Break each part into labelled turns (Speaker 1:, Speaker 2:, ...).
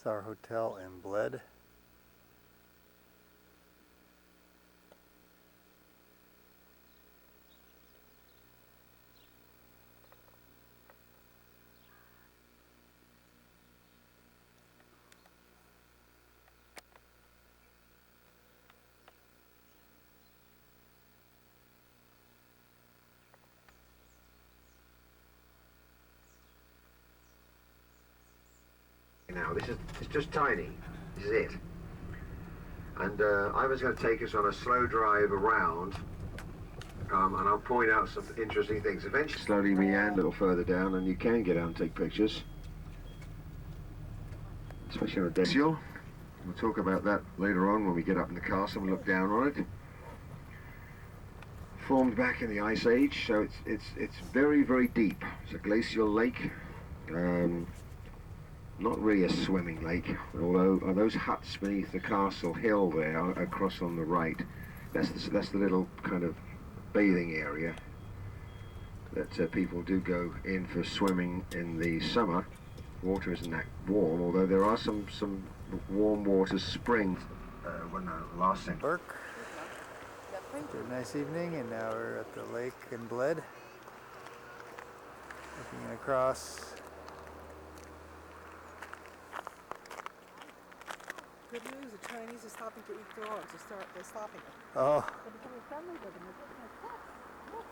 Speaker 1: It's our hotel in Bled.
Speaker 2: Now it's just tiny. This is it. And I was going to take us on a slow drive around, and I'll point out some interesting things. Eventually, slowly meander a little further down, and you can get out and take pictures, especially on a day. We'll talk about that later on when we get up in the castle and look down on it. Formed back in the Ice Age, so it's very, very deep. It's a glacial lake. Not really a swimming lake, although those huts beneath the castle hill there across on the right, that's the little kind of bathing area that people do go in for swimming in the summer. Water isn't that warm, although there are some warm water springs. Last century.
Speaker 1: Burke. After a nice evening, and now we're at the lake in Bled. Looking across.
Speaker 3: Good news, the Chinese are stopping to eat dogs. They're stopping it.
Speaker 1: Oh.
Speaker 3: They're becoming friendly with them. They're getting their pets. Look.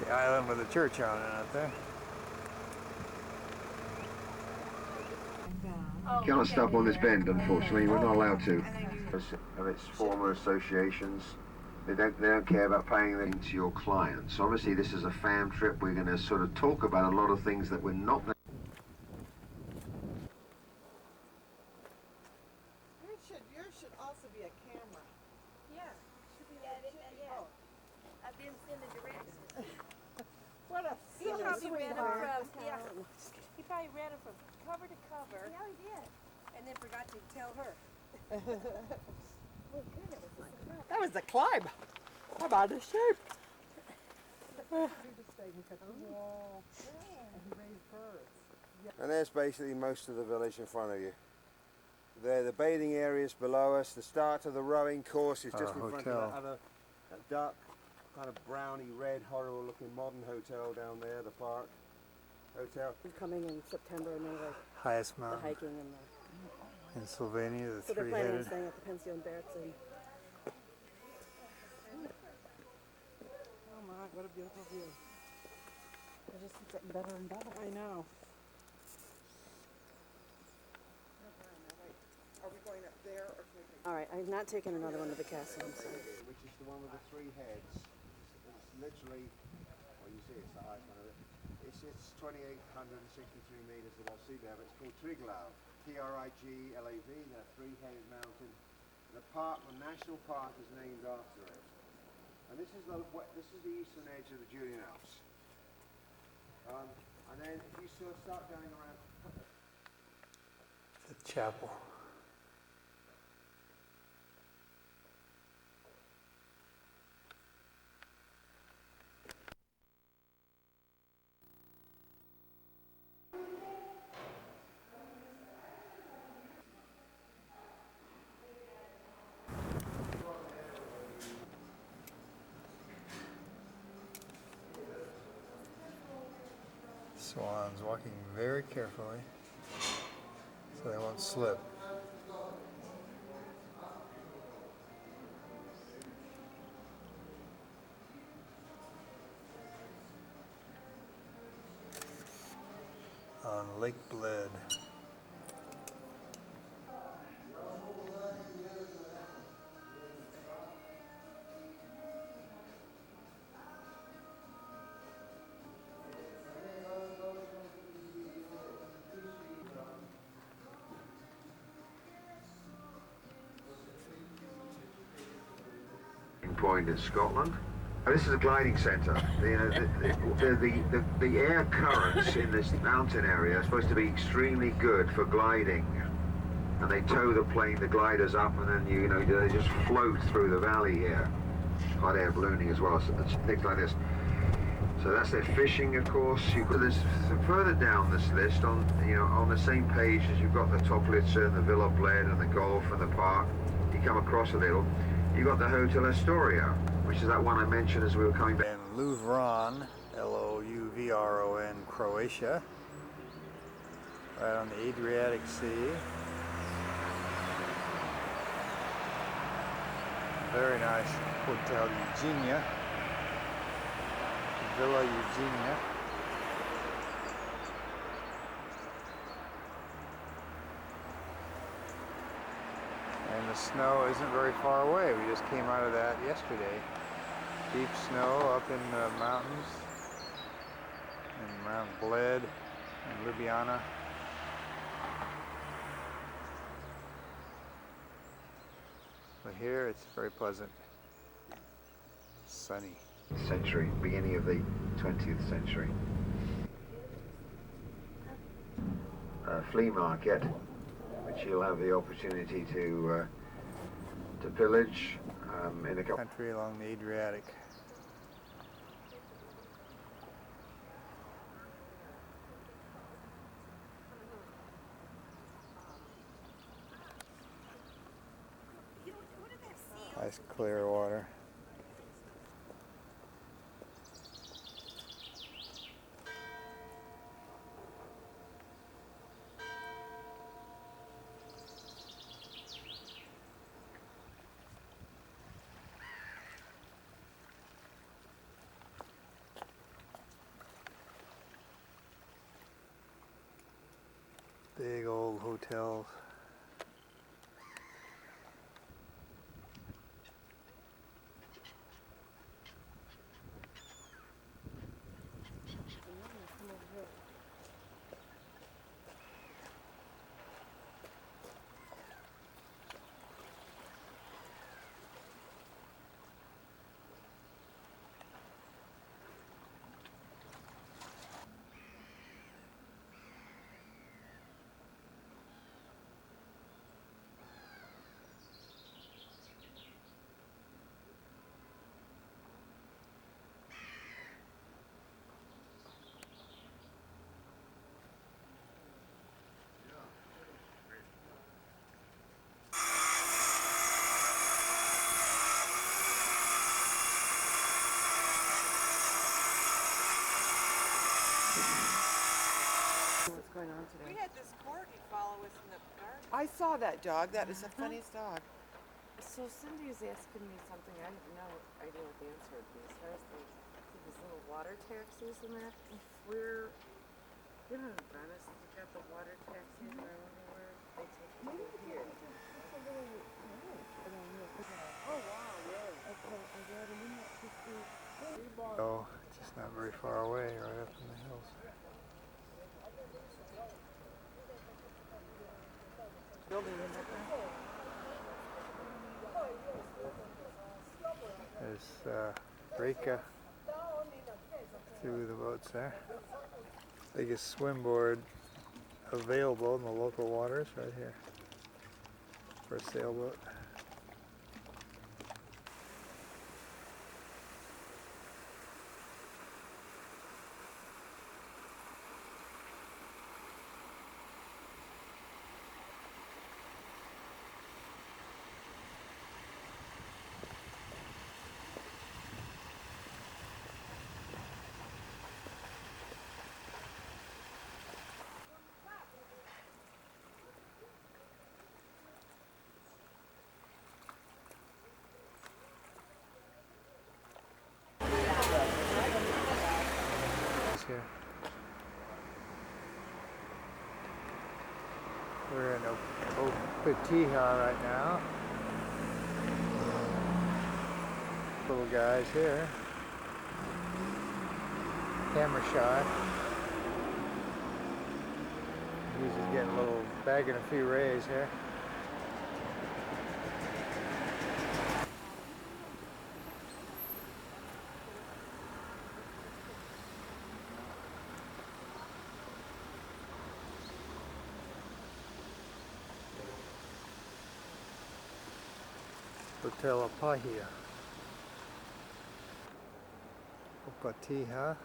Speaker 1: The island with a church on it out there.
Speaker 2: Can't stop on this bend, unfortunately. We're not allowed to. Of its former associations, they don't care about paying them to your clients. Obviously, this is a fam trip. We're going to sort of talk about a lot of things that we're not.
Speaker 3: Yours should also be a camera.
Speaker 4: Yeah.
Speaker 3: Should be
Speaker 4: Yeah.
Speaker 3: Oh.
Speaker 4: I've been sending directions.
Speaker 3: What a
Speaker 4: He probably read them
Speaker 3: sweetheart.
Speaker 4: from, yeah. He probably read them from cover to cover.
Speaker 3: Yeah, he did.
Speaker 4: And then forgot to tell her.
Speaker 3: That was the climb. How about the shape?
Speaker 5: And there's basically most of the village in front of you. There, the bathing areas below us. The start of the rowing course is just in front of that dark, kind of browny red, horrible looking modern hotel down there, the Park Hotel.
Speaker 6: Coming in September, and then like
Speaker 1: Highest
Speaker 6: the
Speaker 1: mountain
Speaker 6: hiking and the.
Speaker 1: in Slovenia, the
Speaker 6: So they're planning on
Speaker 1: three-headed.
Speaker 6: staying at the Pension Bertzen.
Speaker 3: Oh my, what a beautiful view.
Speaker 6: It just keeps getting better and better.
Speaker 3: I know. Are we going up there or can we take?
Speaker 6: All right, I've not taken another one to the castle. I'm sorry.
Speaker 5: Which is the one with the three heads. It's literally, well, you see it's the highest one of it. It's 2,863 meters above sea level. It's called Triglav, Triglav, the three-headed mountain. The national park is named after it. And this is the eastern edge of the Julian Alps. And then if you sort of start going around.
Speaker 1: The chapel. Swans walking very carefully so they won't slip. On Lake Bled.
Speaker 2: point in Scotland. This is a gliding centre. The air currents in this mountain area are supposed to be extremely good for gliding. And they tow the gliders up, and then they just float through the valley here. Hot air ballooning as well, so things like this. So that's their fishing, of course. There's further down this list on the same page as you've got the Toplica and the Villa Bled and the golf and the park. You come across a little. You've got the Hotel Astoria, which is that one I mentioned as we were coming back.
Speaker 1: In Louvron, Louvron, Croatia, right on the Adriatic Sea. Very nice Hotel Eugenia, Villa Eugenia. And the snow isn't very far away. We just came out of that yesterday. Deep snow up in the mountains, in Mount Bled and Ljubljana. But here it's very pleasant, sunny.
Speaker 2: Century, beginning of the 20th century. Flea market, which you'll have the opportunity to pillage in a
Speaker 1: country along the Adriatic. Nice clear water. Big old hotels.
Speaker 6: What's going on today?
Speaker 3: We had this corgi follow us in the garden.
Speaker 6: I saw that dog. That is the funniest dog.
Speaker 4: So Cindy is asking me something. I have no idea what the answer would be. As far as these little water taxis and that, if we're, in Venice, we got the water taxis, and I wonder where they take people here.
Speaker 6: Oh wow, really? Okay, I read a minute to see.
Speaker 1: Oh, just not very far away, right up in the hills.
Speaker 6: Building in there.
Speaker 1: There's Reka through the boats there. Biggest swim board available in the local waters right here for a sailboat. Here. We're in Opatija right now. Little guys here. Camera shy. He's just getting a little bagging a few rays here. Hotel Apahia. Opatiha.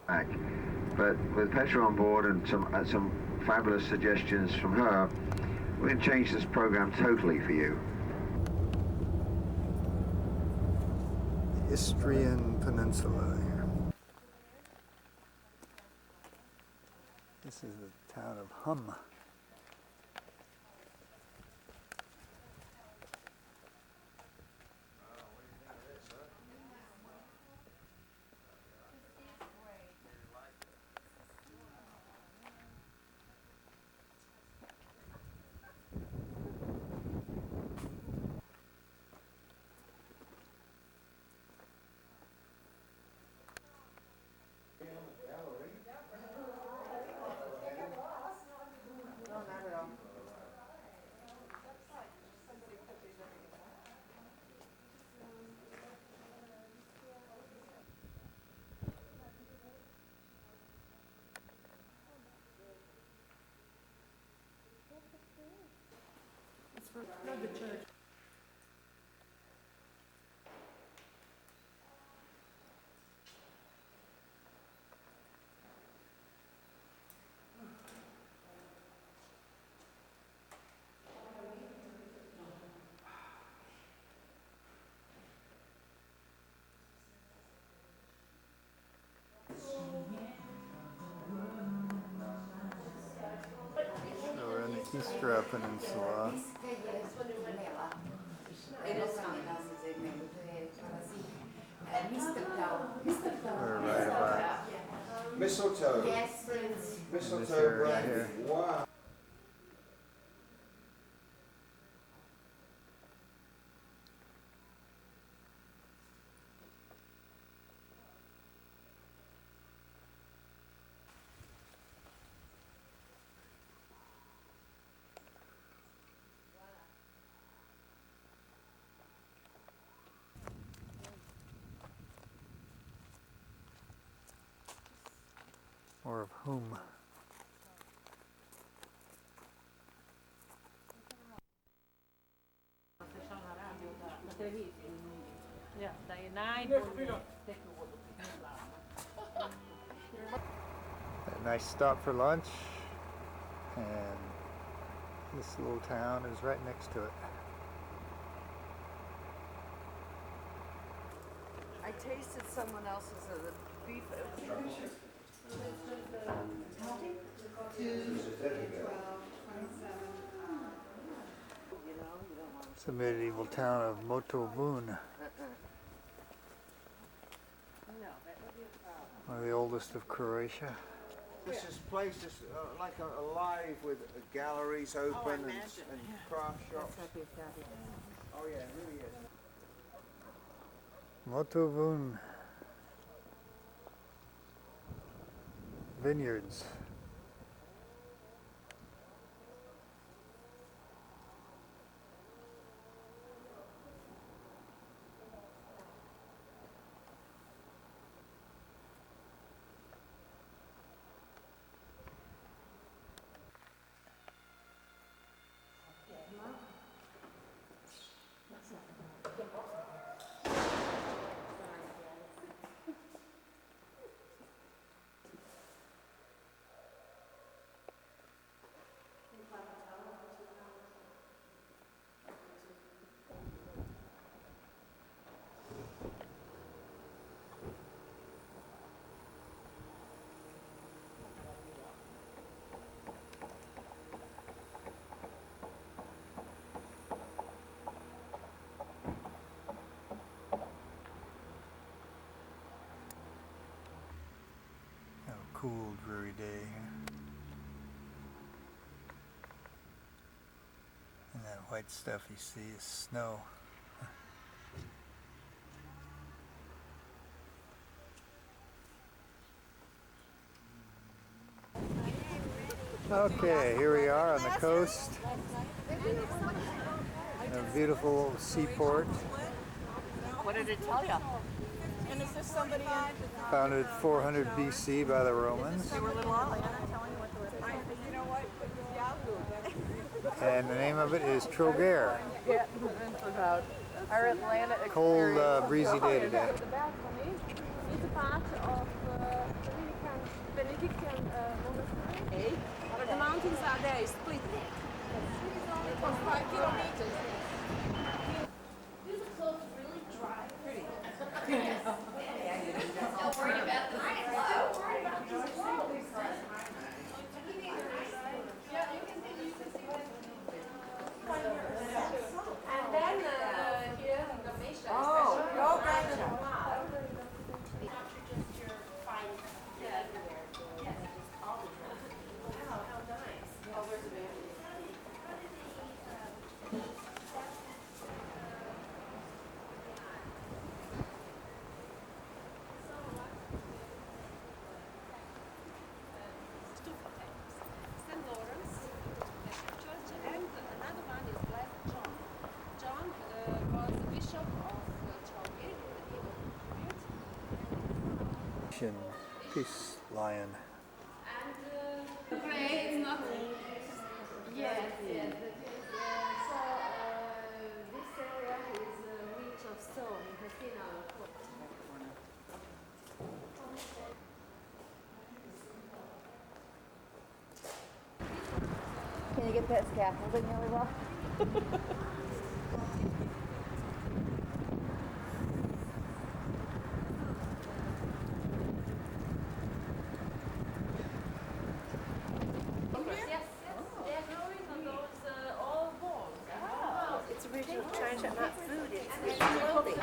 Speaker 2: Back. But with Petra on board and some fabulous suggestions from her, we're going to change this program totally for you.
Speaker 1: The Istrian Peninsula here. This is the town of Hum. So we're in the Istra Peninsula. We're right about
Speaker 5: Mistletoe.
Speaker 3: Yes, Prince.
Speaker 1: in this
Speaker 5: Mistletoe
Speaker 1: area
Speaker 5: brandy.
Speaker 1: here.
Speaker 5: Wow.
Speaker 1: Or of whom? A nice stop for lunch, and this little town is right next to it.
Speaker 4: I tasted someone else's of the beef.
Speaker 1: It's the medieval town of Motovun, one of the oldest of Croatia.
Speaker 5: This is place is like alive with galleries open and craft shops. Oh yeah, it really is.
Speaker 1: Motovun vineyards. Cool, dreary day here. And that white stuff you see is snow. Okay, here we are on the coast. A beautiful seaport.
Speaker 6: What did it tell you?
Speaker 3: And is there somebody in?
Speaker 1: Founded 400 BC by the Romans.
Speaker 3: They were little Atlanta telling you what the
Speaker 6: You know what?
Speaker 1: And the name of it is Troguer.
Speaker 6: Yeah, about our Atlanta
Speaker 1: Cold,
Speaker 6: experience.
Speaker 1: breezy day today.
Speaker 7: The balcony is a part of Benedictine monastery. But the mountains are there, split. For 5 kilometers.
Speaker 8: These clothes really dry. Pretty.
Speaker 7: And then here in Croatia.
Speaker 3: Oh, Croatia.
Speaker 7: St. Lawrence Church, and another one is Blessed John. John was the bishop of Troguer in the medieval period.
Speaker 1: Peace lion.
Speaker 7: Okay, it's not.
Speaker 8: Yes. It is. This area is rich of stone. You can see now.
Speaker 6: Can you get that scaffolding really well?
Speaker 8: Yes. They are growing on those old walls.
Speaker 3: It's original China, not food. It's clothing.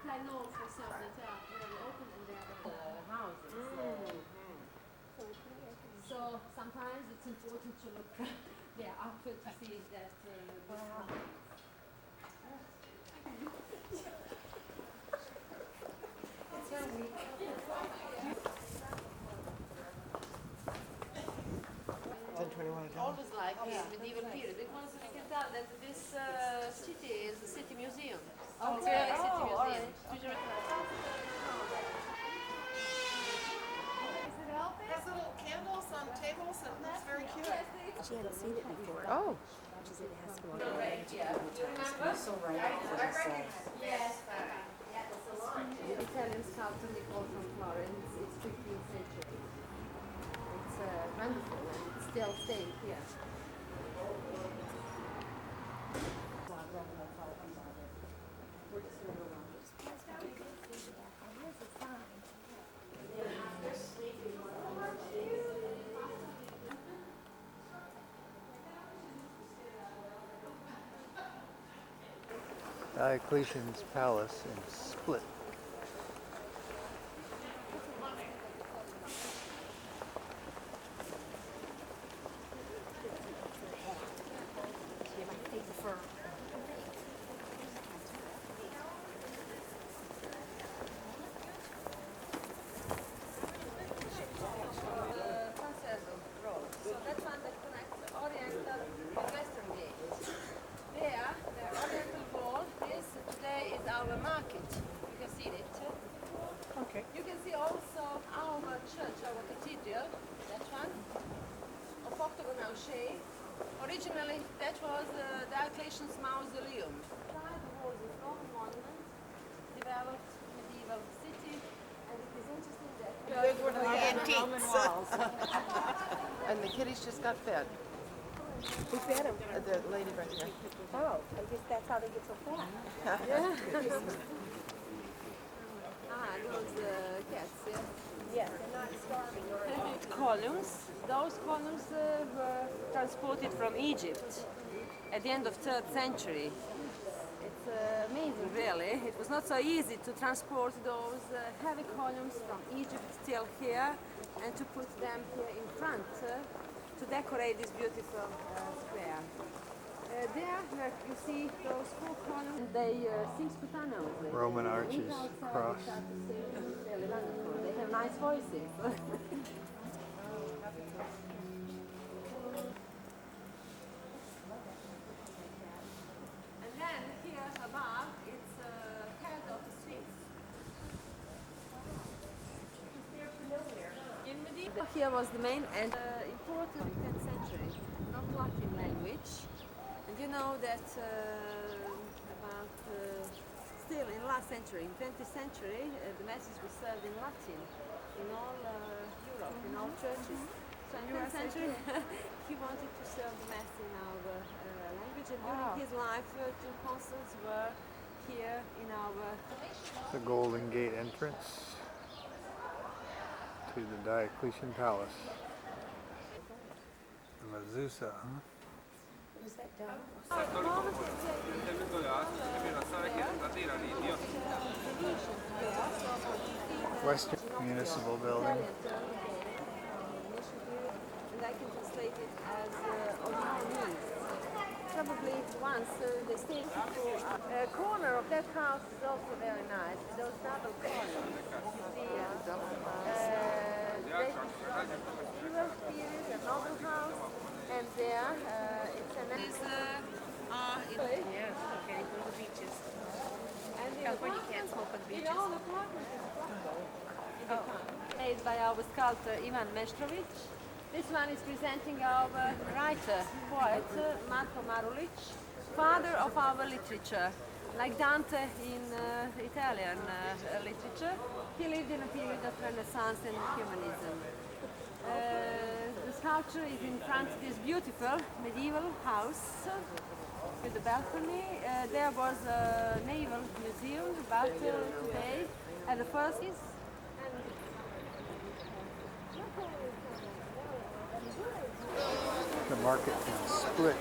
Speaker 8: But I know for some that are very open to their houses. So sometimes it's important to look there up to see that.
Speaker 4: Always like in medieval period, because we can tell that this city is a city museum.
Speaker 7: Oh,
Speaker 4: It's really a city museum.
Speaker 3: There's little candles on tables, and that's very cute.
Speaker 9: She hadn't seen it before.
Speaker 6: Oh.
Speaker 9: She said it has to go on the right to so right for this.
Speaker 8: The Italian sculptor Nicole from Florence, it's 15th century. It's wonderful and it's still staying here.
Speaker 1: Diocletian's palace in Split.
Speaker 7: Road. So that one that connects the Oriental and Western gates. There, the Oriental wall is today is our market. You can see it.
Speaker 3: Okay.
Speaker 7: You can see also our church, our cathedral, that one, of octagonal shape. Originally, that was Diocletian's mausoleum. Side was a Roman monument, developed medieval city, and it is interesting that
Speaker 6: And the kitties just got fed.
Speaker 3: Who fed him?
Speaker 6: The lady right here.
Speaker 3: Oh, I guess that's how they get so fat.
Speaker 7: those cats, yeah.
Speaker 3: Yes, they're not starving or
Speaker 7: Columns. Those columns were transported from Egypt at the end of 3rd century. It's amazing, really. It was not so easy to transport those heavy columns from Egypt till here and to put them here in front to decorate this beautiful square.
Speaker 8: There, like you see those four columns, they sing soprano.
Speaker 1: Roman arches across.
Speaker 8: Really wonderful. They have nice voices. And then here above, it's head of the Sphinx. Here was the main and important 10th century, not Latin language. And you know that still in last century, in 20th century, the masses were served in Latin in all Europe, in all churches. So in 10th century, he wanted to serve the mass in our language, and during his life, two concerts were here in our...
Speaker 1: The Golden Gate entrance to the Diocletian Palace. Mazusa, huh?
Speaker 6: Is that down?
Speaker 1: Western Municipal Building.
Speaker 8: And I can translate it as Olivier. Probably once they stayed before. Corner of that house is also very nice. Those double columns. You see, medieval period, a noble house, and there it's an.
Speaker 6: Yeah, okay, go to the beaches.
Speaker 8: And
Speaker 6: California can't smoke on the beaches.
Speaker 8: Made by our sculptor Ivan Meštrović. This one is presenting our writer, poet Marko Marulić, father of our literature. Like Dante in Italian literature, he lived in a period of Renaissance and humanism. The sculpture is in front of this beautiful medieval house with a balcony. There was a naval museum about today at the first is.
Speaker 1: The market can split.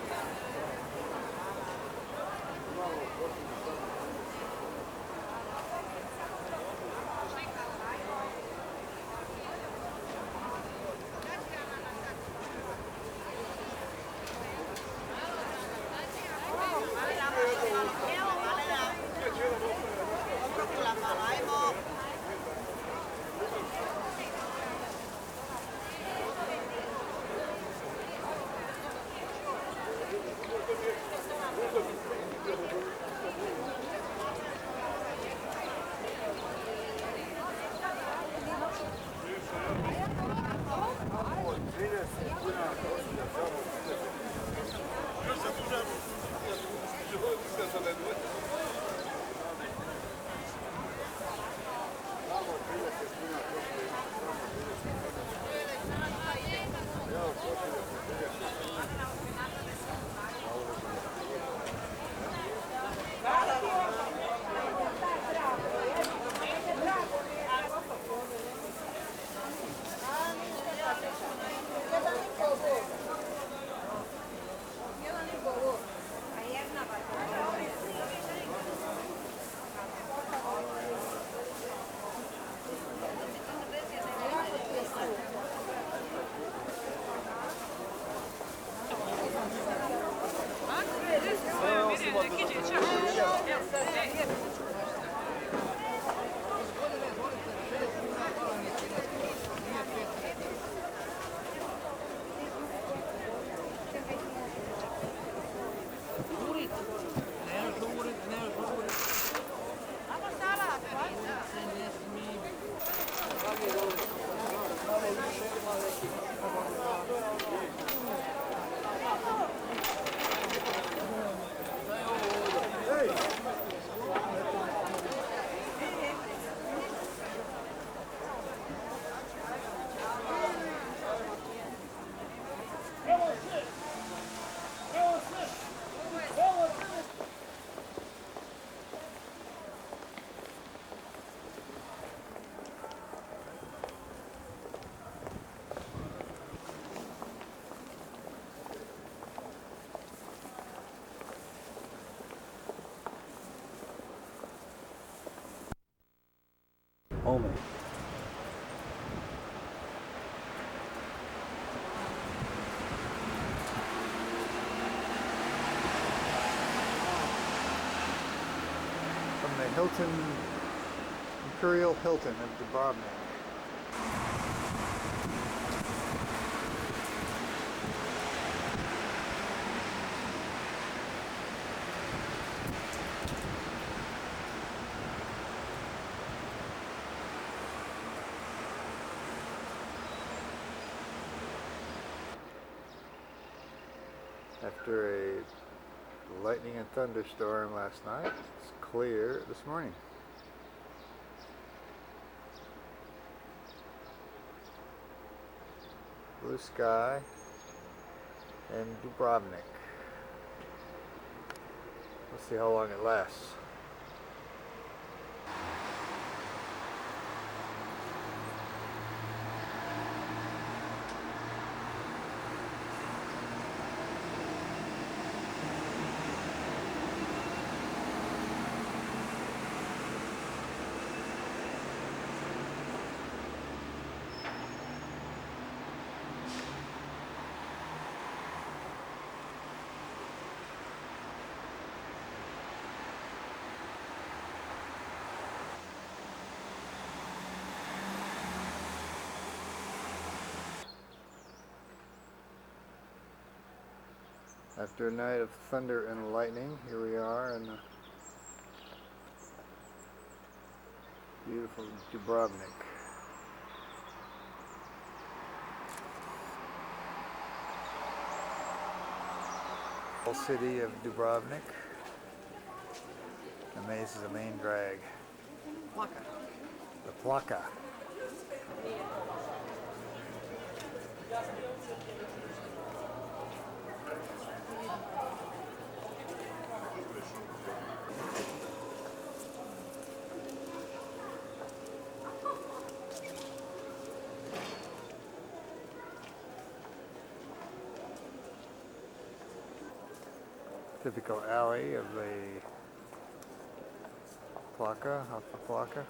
Speaker 1: Only. Hilton, Imperial Hilton of Dubrovnik. After a lightning and thunderstorm last night, it's clear this morning. Blue sky and Dubrovnik. Let's see how long it lasts. After a night of thunder and lightning, here we are in the beautiful Dubrovnik. Whole city of Dubrovnik. The maze is the main drag.
Speaker 3: Plaka.
Speaker 1: The Plaka. Typical alley of the Plaka, off the Plaka.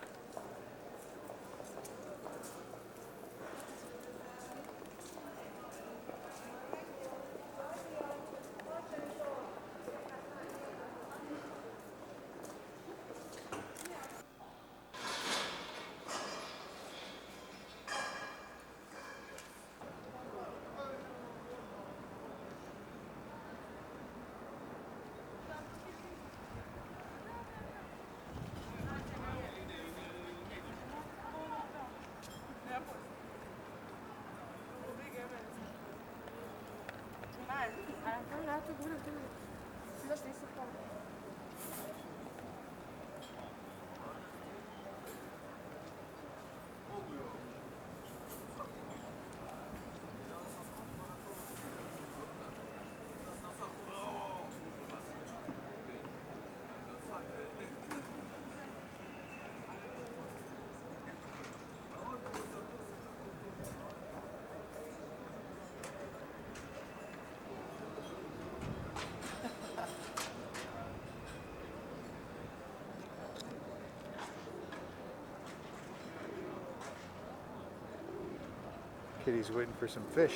Speaker 1: Kitty's waiting for some fish.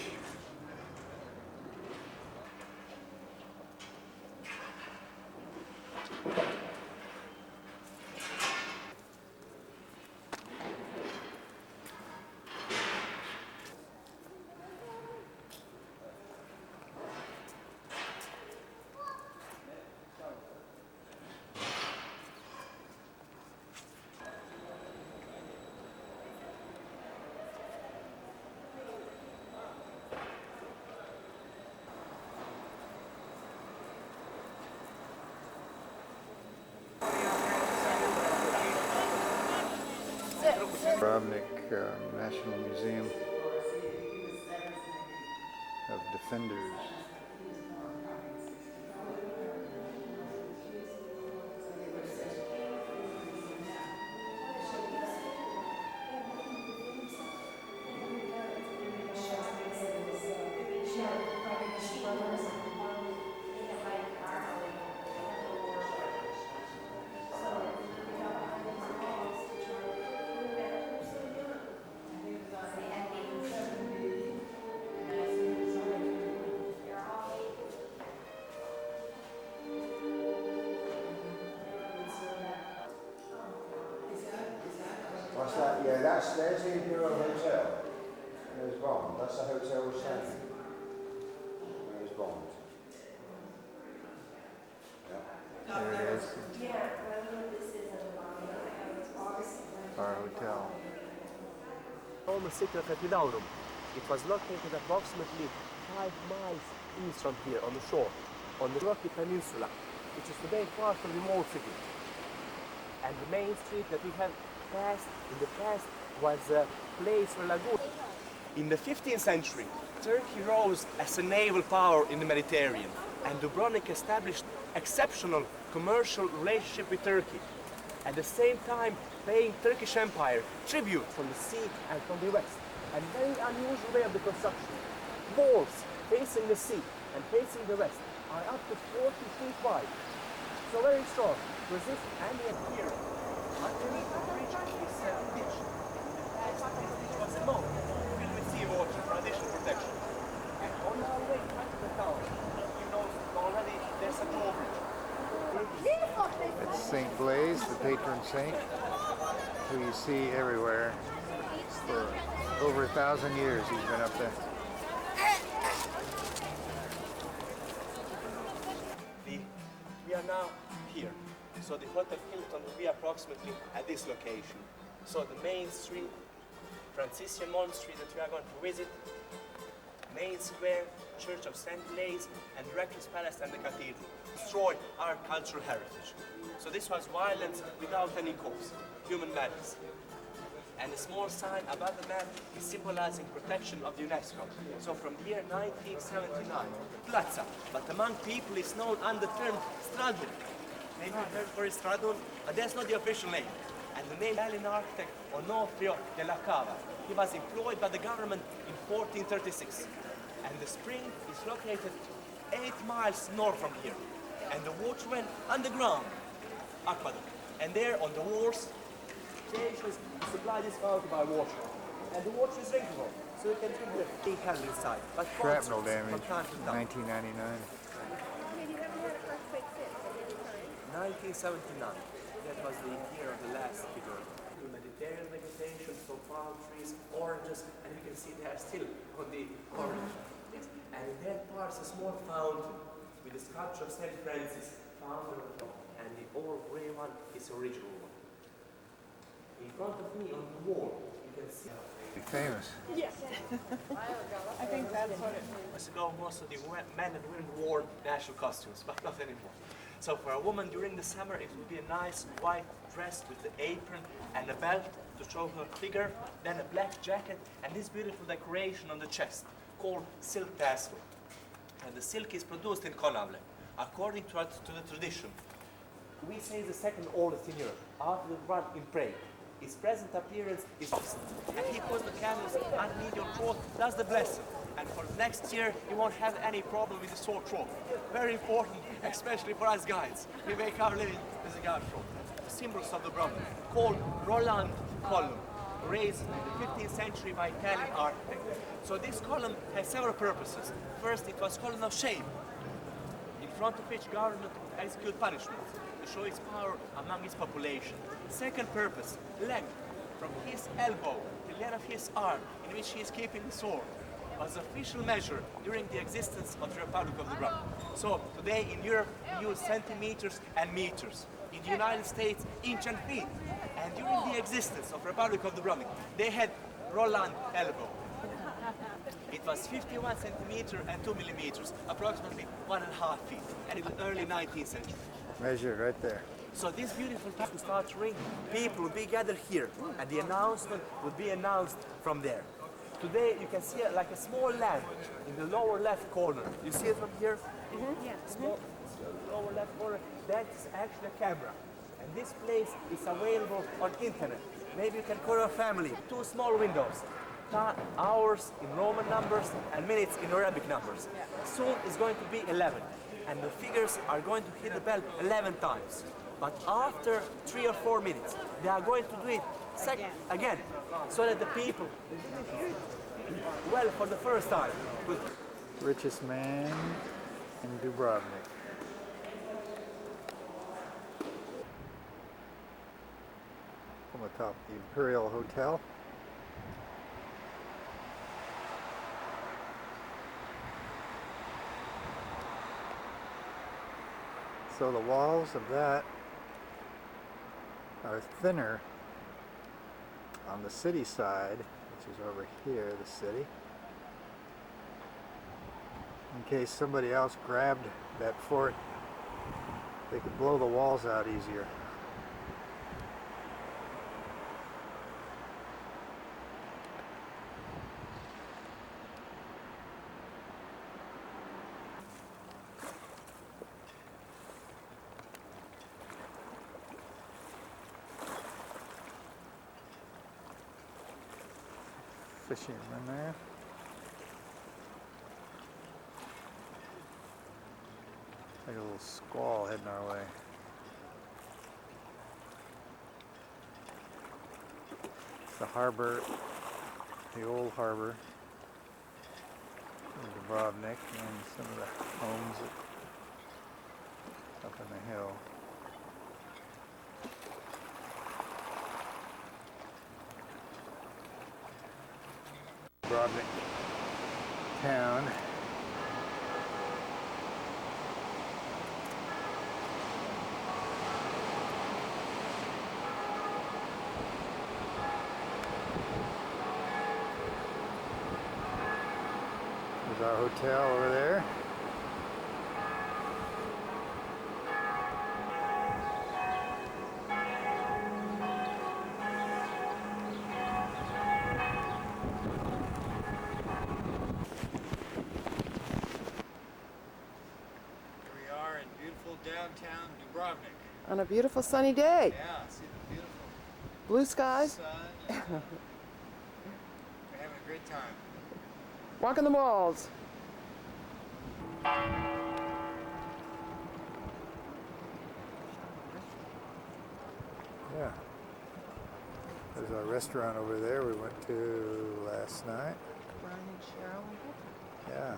Speaker 1: Dubrovnik National Museum of Defenders.
Speaker 5: Yeah, there's the Imperial Hotel. There's Bond. That's the hotel we're staying in. There's Bond.
Speaker 1: There it is. Our hotel.
Speaker 10: Former city of Epidauro. It was located approximately 5 miles east from here on the shore, on the rocky peninsula, which is today part of the old city. And the main street that we have passed in the past was a place for lagoon. In the 15th century, Turkey rose as a naval power in the Mediterranean, and Dubrovnik established exceptional commercial relationship with Turkey. At the same time, paying Turkish Empire tribute from the sea and from the west. And very unusual way of the construction. Walls facing the sea and facing the west are up to 40 feet wide. So very strong, resist any here. Underneath the bridge is a ditch. It was a moat filled with seawater for additional protection. And on our way back to the town, you know already there's a drawbridge.
Speaker 1: It's St. Blaise, the patron saint, who you see everywhere. For over 1,000 years he's been up there.
Speaker 10: We are now here. So the Hotel Hilton will be approximately at this location. So the main street, Franciscan monastery that we are going to visit, main square, Church of St. Blaise, and the Rector's Palace and the Cathedral. Destroy our cultural heritage. So this was violence without any cause, human madness. And the small sign above the map is symbolizing protection of the UNESCO. So from the year 1979, Plaza, but among people is known under the term Stradun. Maybe you heard for Stradun, but that's not the official name. And the name Italian architect Onofrio della Cava. He was employed by the government in 1436. And the spring is located 8 miles north from here. And the water went underground, aqueduct. And there on the walls, stations supply this fountain by water. And the water is drinkable, so you can drink the big hell inside. But
Speaker 1: Shrapnel damage,
Speaker 10: from time to time.
Speaker 1: 1999.
Speaker 10: 1979. That was the year of the last figure. The Mediterranean vegetation, so palm trees, oranges, and you can see they are still on the orange. Yes. And in that part is a small fountain with the sculpture of St. Francis, founder of the and the old grey one is the original one. In front of me on the wall, you can see.
Speaker 1: Famous.
Speaker 3: Yes. I think that's what it means.
Speaker 10: Years ago, most of the men and women wore national costumes, but not anymore. So for a woman during the summer, it would be a nice white dress with the apron and a belt to show her figure, then a black jacket, and this beautiful decoration on the chest called silk tassel. And the silk is produced in Konavle. According to the tradition, we say the second oldest in Europe, after the one in Prague. His present appearance is fixed, and he puts the candles underneath your throat, does the blessing. And for next year, you won't have any problem with the sore throat. Very important, especially for us guys. We make our living with a guard throat. Symbols of the brother, called Roland column, raised in the 15th century by Italian architect. So this column has several purposes. First, it was column of shame, in front of which government would execute punishments to show its power among its population. Second purpose, length, from his elbow to the end of his arm, in which he is keeping the sword, was official measure during the existence of the Republic of the Roman. So today in Europe we use centimeters and meters. In the United States, inch and feet. And during the existence of Republic of the Roman, they had Roland elbow. It was 51 centimeters and 2 millimeters, approximately 1.5 feet, and in the early 19th century.
Speaker 1: Measured right there.
Speaker 10: So this beautiful time to start to ring, people would be gathered here, and the announcement would be announced from there. Today you can see like a small lamp in the lower left corner. You see it from here?
Speaker 8: Yeah.
Speaker 10: Small lower left corner. That is actually a camera. And this place is available on internet. Maybe you can call your family. 2 small windows. Hours in Roman numbers and minutes in Arabic numbers. Soon it's going to be 11. And the figures are going to hit the bell 11 times. But after 3 or 4 minutes, they are going to do it again, so that the people hear it well for the first time.
Speaker 1: Richest man in Dubrovnik. Come top of the Imperial Hotel. So the walls of that are thinner on the city side, which is over here, the city, in case somebody else grabbed that fort. They could blow the walls out easier. Fishermen there. Like a little squall heading our way. The harbor, the old harbor of Dubrovnik, and some of the homes up on the hill. Dubrovnik town. There's our hotel over there. Downtown Dubrovnik.
Speaker 3: On a beautiful sunny day.
Speaker 1: Yeah, see the beautiful
Speaker 3: Blue skies.
Speaker 1: sun. We're having a great time.
Speaker 3: Walking the walls.
Speaker 1: Yeah. There's our restaurant over there we went to last night.
Speaker 3: Brian and Cheryl.
Speaker 1: Yeah.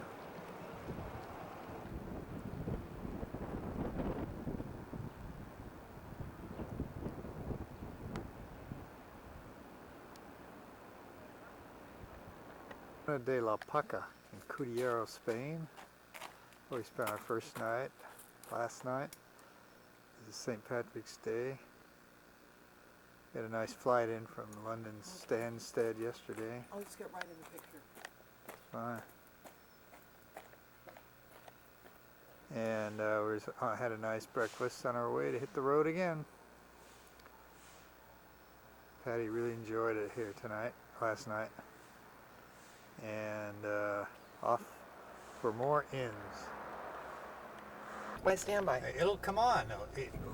Speaker 1: De la Paca in Cudillero, Spain, where we spent our first night last night. This is St. Patrick's Day. We had a nice flight in from London's Stansted yesterday.
Speaker 3: I'll just get right in the picture.
Speaker 1: Fine. And we had a nice breakfast on our way to hit the road again. Patty really enjoyed it here last night. And off for more inns.
Speaker 3: My standby.
Speaker 1: It'll come on. No, hey, go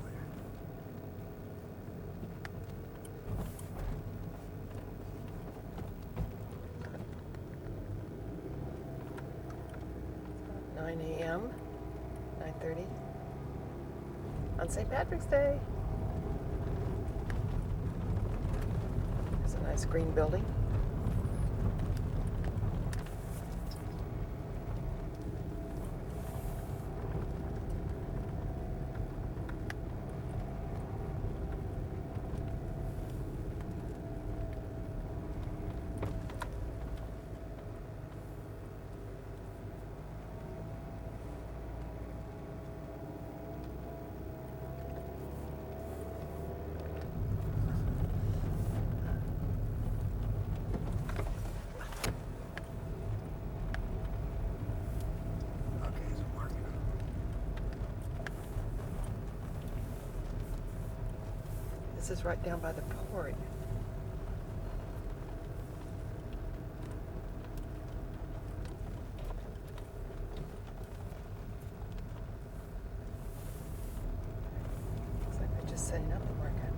Speaker 1: there.
Speaker 3: Nine a.m. 9:30 on St. Patrick's Day. There's a nice green building. This is right down by the port. Looks like they're just setting up the market.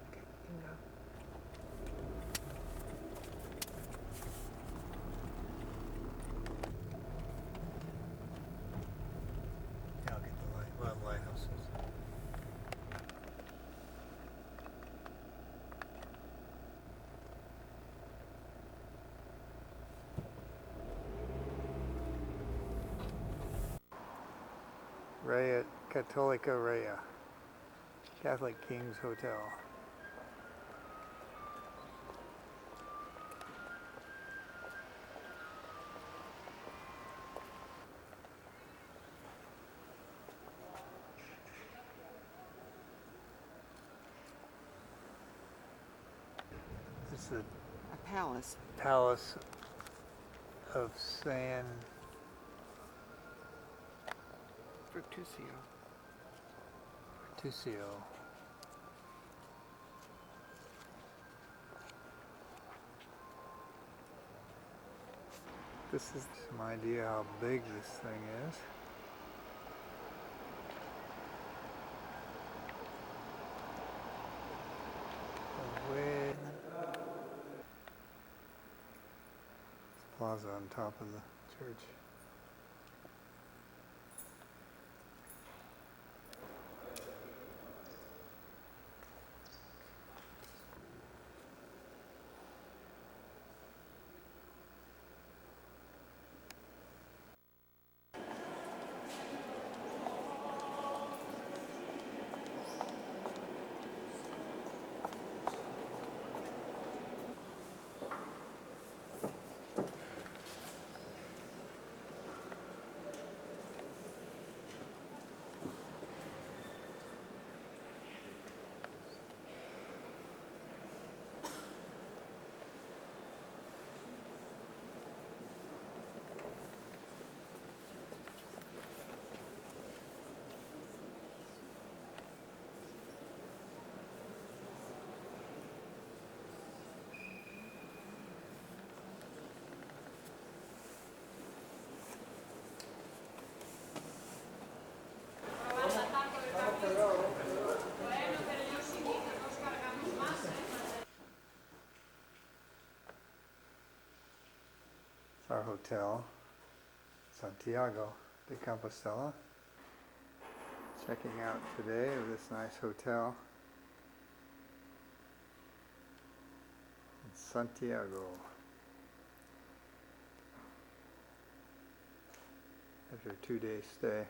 Speaker 3: Okay, you can go.
Speaker 1: Católica Reia, Catholic King's Hotel. This is
Speaker 3: A palace.
Speaker 1: the Palace of San
Speaker 3: Fructusio.
Speaker 1: Tucio. This is some idea how big this thing is. Way plaza on top of the church. It's our hotel, Santiago de Compostela. Checking out today of this nice hotel in Santiago. After a 2-day stay.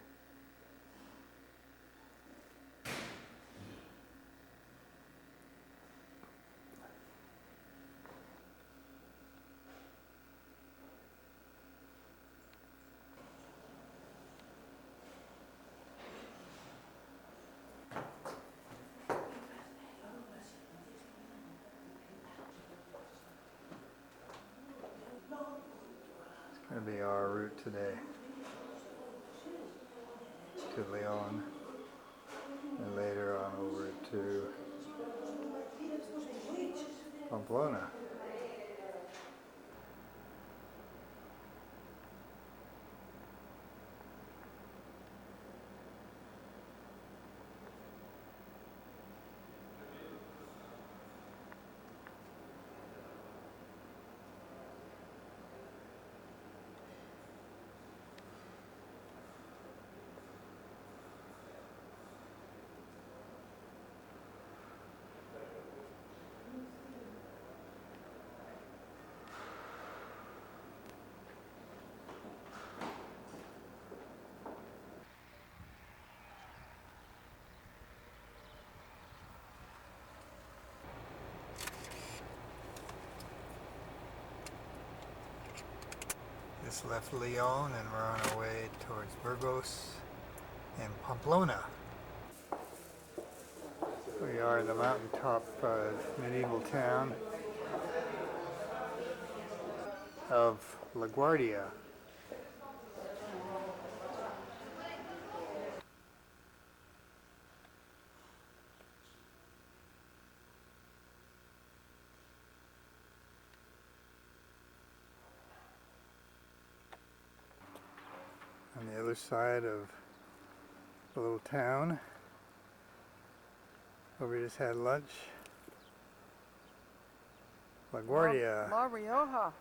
Speaker 1: Going to be our route today to Leon and later on over to Pamplona. Just left Leon and we're on our way towards Burgos and Pamplona. We are in the mountaintop medieval town of LaGuardia. On the other side of the little town where we just had lunch, LaGuardia.
Speaker 3: La Rioja.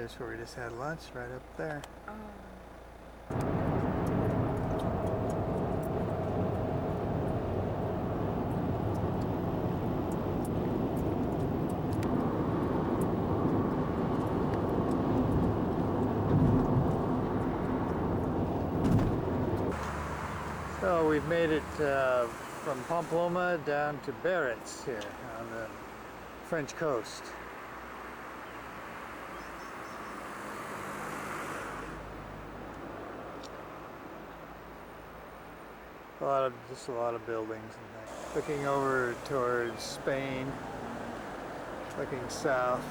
Speaker 1: There's where we just had lunch, right up there. So we've made it from Pamplona down to Biarritz here on the French coast. Just a lot of buildings and things. Looking over towards Spain, looking south.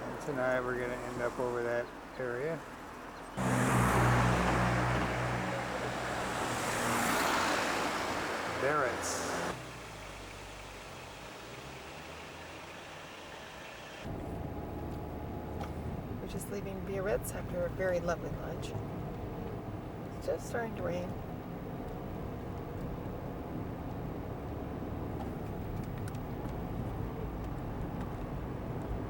Speaker 1: And tonight we're going to end up over that area. Biarritz.
Speaker 3: We're just leaving Biarritz after a very lovely lunch. It's just starting to rain.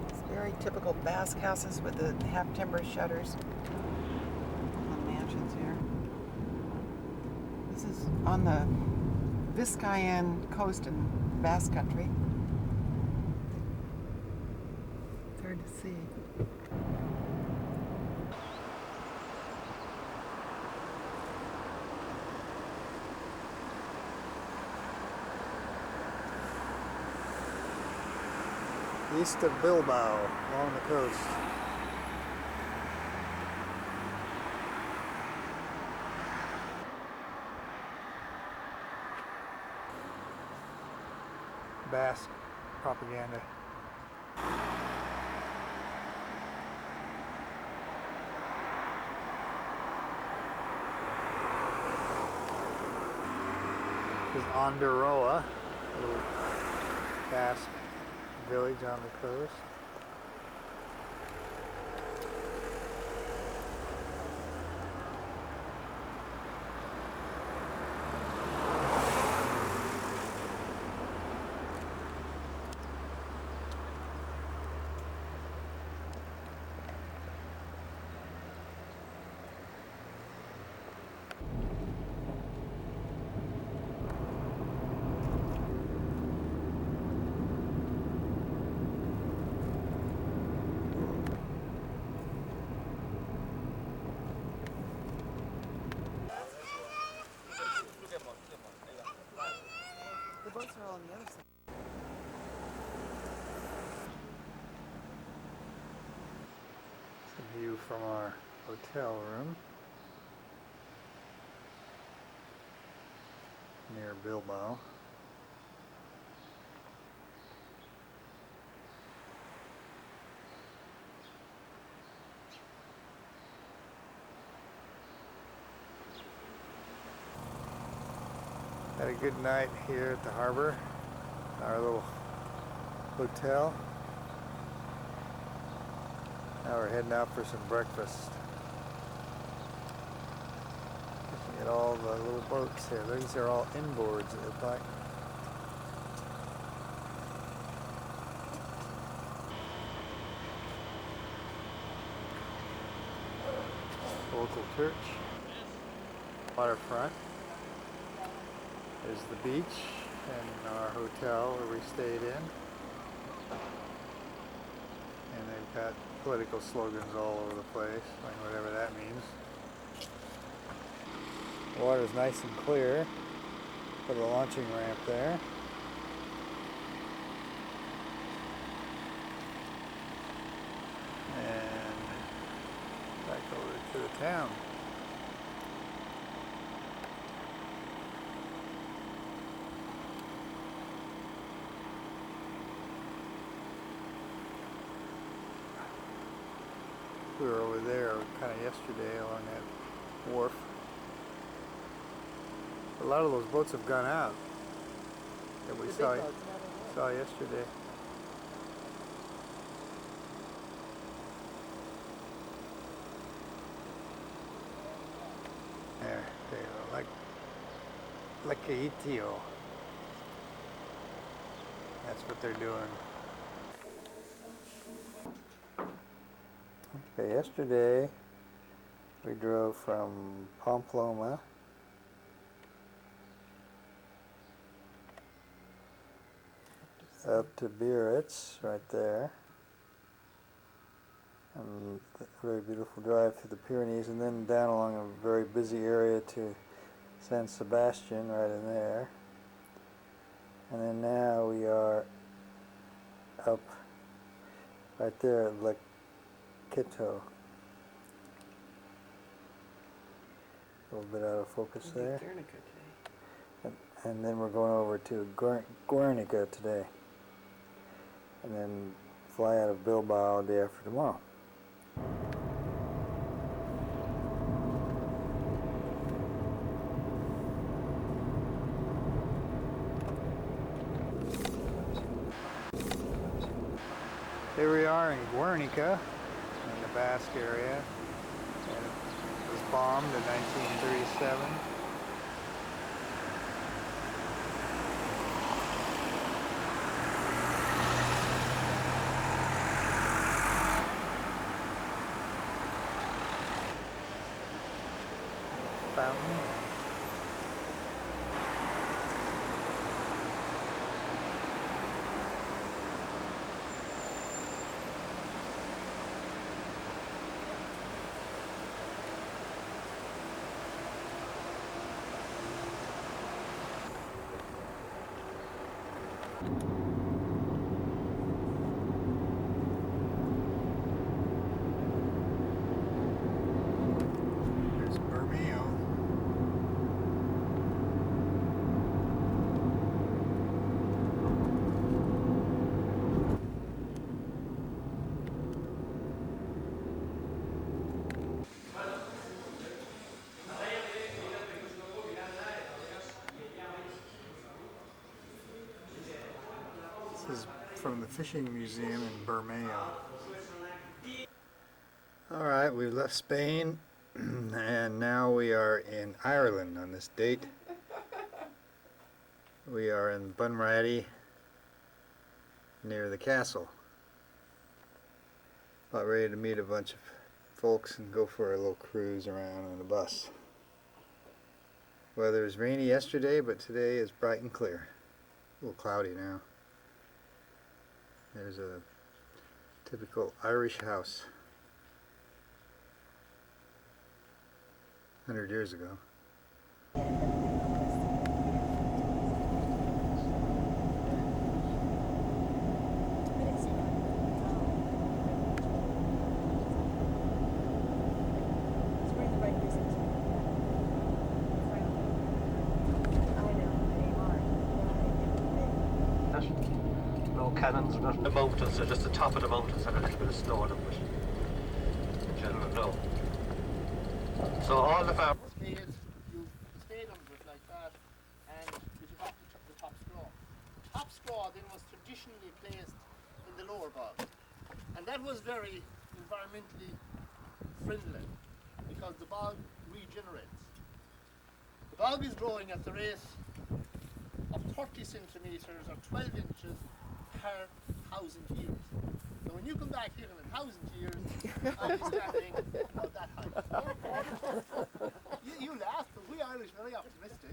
Speaker 3: It's very typical Basque houses with the half-timber shutters. The mansions here. This is on the Viscayan coast in Basque country. It's hard to see.
Speaker 1: East of Bilbao, along the coast. Basque propaganda. This is Andorra, a little Basque village on the coast.
Speaker 3: The boats are all on the other side.
Speaker 1: It's a view from our hotel room near Bilbao. Had a good night here at the harbor, our little hotel. Now we're heading out for some breakfast. Looking at all the little boats here. These are all inboards, it looks like. Local church. Waterfront. There's the beach and our hotel where we stayed in. And they've got political slogans all over the place, like whatever that means. The water's nice and clear for the launching ramp there. And back over to the town. We were over there kind of yesterday along that wharf. A lot of those boats have gone out that we saw yesterday. There they go, like Caitio. That's what they're doing. Okay, yesterday we drove from Pamplona up to Biarritz, right there. And a very beautiful drive through the Pyrenees, and then down along a very busy area to San Sebastian, right in there. And then now we are up right there at Lake Quito. A little bit out of focus there. And then we're going over to Guernica today. And then fly out of Bilbao the day after tomorrow. Here we are in Guernica, in the Basque area, and it was bombed in 1937. Fountain. There's Bermeo. This is from the fishing museum in Bermeo. Alright, we've left Spain and now we are in Ireland on this date. We are in Bunratty near the castle. About ready to meet a bunch of folks and go for a little cruise around on the bus. Weather was rainy yesterday, but today is bright and clear. A little cloudy now. There's a typical Irish house 100 years ago.
Speaker 11: No cannons or nothing. The mountains, just the top of the mountains had a little bit of snow on them, but in general, no. So all the farmers...
Speaker 12: You spade them with like that, and you just have the top straw. Top straw then was traditionally placed in the lower bog, and that was very environmentally friendly because the bog regenerates. The bog is growing at the rate of 30 centimetres or 12 inches per 1,000 years. So when you come back here in 1,000 years, I'll be standing about that height. You laugh, but we Irish are very optimistic.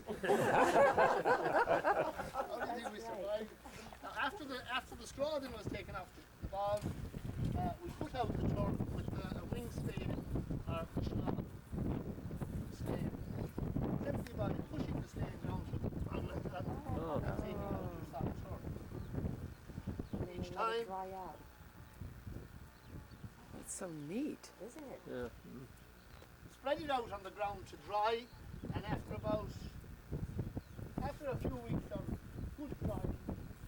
Speaker 12: How do you think we survive? Now, after the straw then was taken off the bog, we put out the turf with a wing spade or a spade. Simply by pushing the spade down to the ground like that and taking out your soft turf. Each time.
Speaker 3: That's so neat.
Speaker 8: Isn't it?
Speaker 11: Yeah.
Speaker 12: Spread it out on the ground to dry, and after a few weeks of good drying,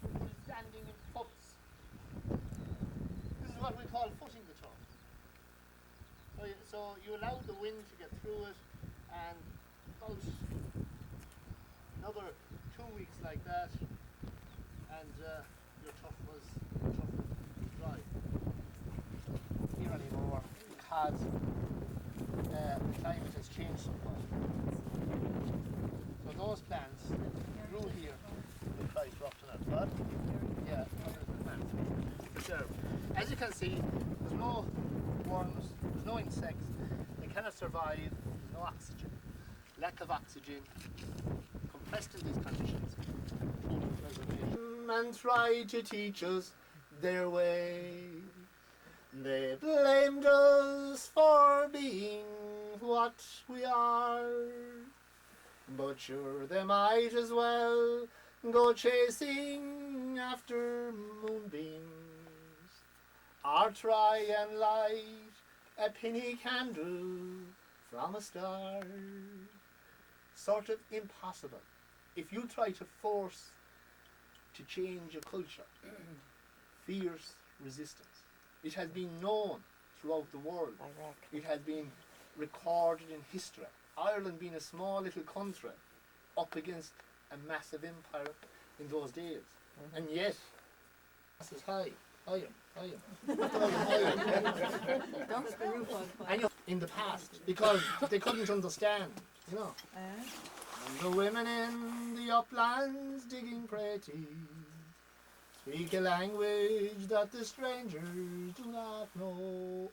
Speaker 12: we'll be standing in puffs. This is what we call footing the turf. So you allow the wind to get through it, and about another 2 weeks like that, and your turf was dry. Here anymore because the climate has changed somewhat. So those plants grew here. We'll try to up to that, but yeah. see, there's no worms, there's no insects, they cannot survive, there's no oxygen, lack of oxygen, compressed in these conditions. Total preservation. And try to teach us their way. They blamed us for being what we are, but sure they might as well go chasing after moonbeams, or try and light a penny candle from a star. Sort of impossible. If you try to force to change a culture, fierce resistance. It has been known throughout the world. It has been recorded in history. Ireland being a small little country up against a massive empire in those days. And yet, this is higher. And in the past, because they couldn't understand, you know. And the women in the uplands digging pretty speak a language that the strangers do not know.